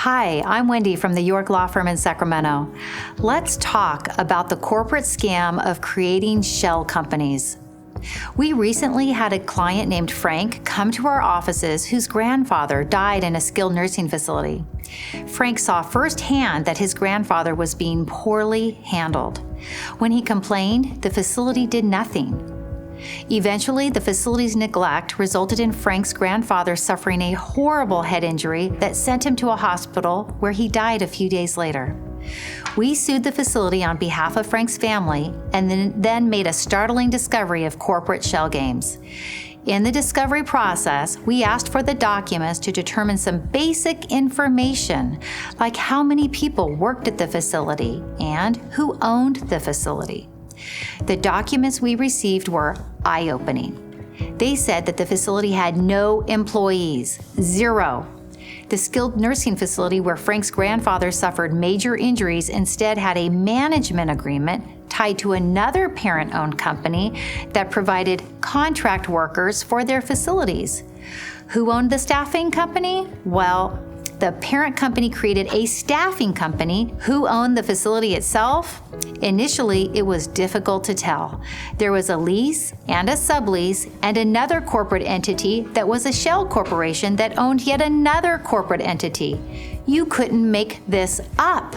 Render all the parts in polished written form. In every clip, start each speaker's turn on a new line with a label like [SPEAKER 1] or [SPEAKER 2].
[SPEAKER 1] Hi, I'm Wendy from the York Law Firm in Sacramento. Let's talk about the corporate scam of creating shell companies. We recently had a client named Frank come to our offices whose grandfather died in a skilled nursing facility. Frank saw firsthand that his grandfather was being poorly handled. When he complained, the facility did nothing. Eventually, the facility's neglect resulted in Frank's grandfather suffering a horrible head injury that sent him to a hospital where he died a few days later. We sued the facility on behalf of Frank's family and then made a startling discovery of corporate shell games. In the discovery process, we asked for the documents to determine some basic information, like how many people worked at the facility and who owned the facility. The documents we received were eye-opening. They said that the facility had no employees, zero. The skilled nursing facility where Frank's grandfather suffered major injuries instead had a management agreement tied to another parent-owned company that provided contract workers for their facilities. Who owned the staffing company? Well, the parent company created a staffing company. Who owned the facility itself? Initially, it was difficult to tell. There was a lease and a sublease and another corporate entity that was a shell corporation that owned yet another corporate entity. You couldn't make this up.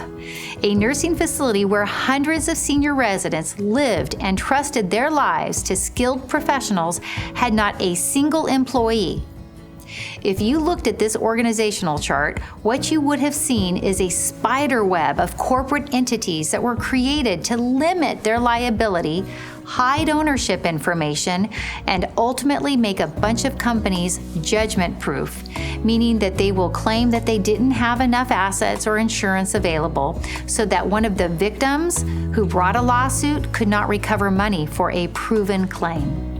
[SPEAKER 1] A nursing facility where hundreds of senior residents lived and trusted their lives to skilled professionals had not a single employee. If you looked at this organizational chart, what you would have seen is a spider web of corporate entities that were created to limit their liability, hide ownership information, and ultimately make a bunch of companies judgment-proof, meaning that they will claim that they didn't have enough assets or insurance available so that one of the victims who brought a lawsuit could not recover money for a proven claim.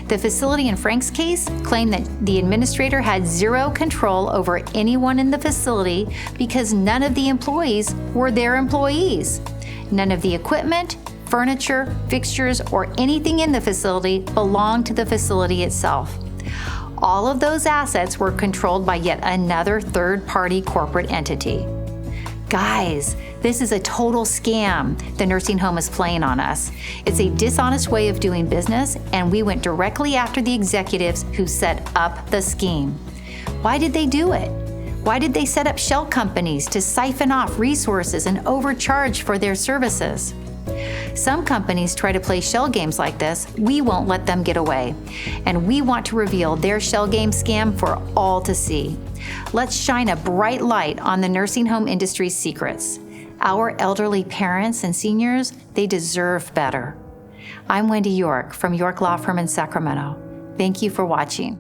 [SPEAKER 1] The facility in Frank's case claimed that the administrator had zero control over anyone in the facility because none of the employees were their employees. None of the equipment, furniture, fixtures, or anything in the facility belonged to the facility itself. All of those assets were controlled by yet another third-party corporate entity. Guys, this is a total scam the nursing home is playing on us. It's a dishonest way of doing business, and we went directly after the executives who set up the scheme. Why did they do it? Why did they set up shell companies to siphon off resources and overcharge for their services? Some companies try to play shell games like this. We won't let them get away. And we want to reveal their shell game scam for all to see. Let's shine a bright light on the nursing home industry's secrets. Our elderly parents and seniors, they deserve better. I'm Wendy York from York Law Firm in Sacramento. Thank you for watching.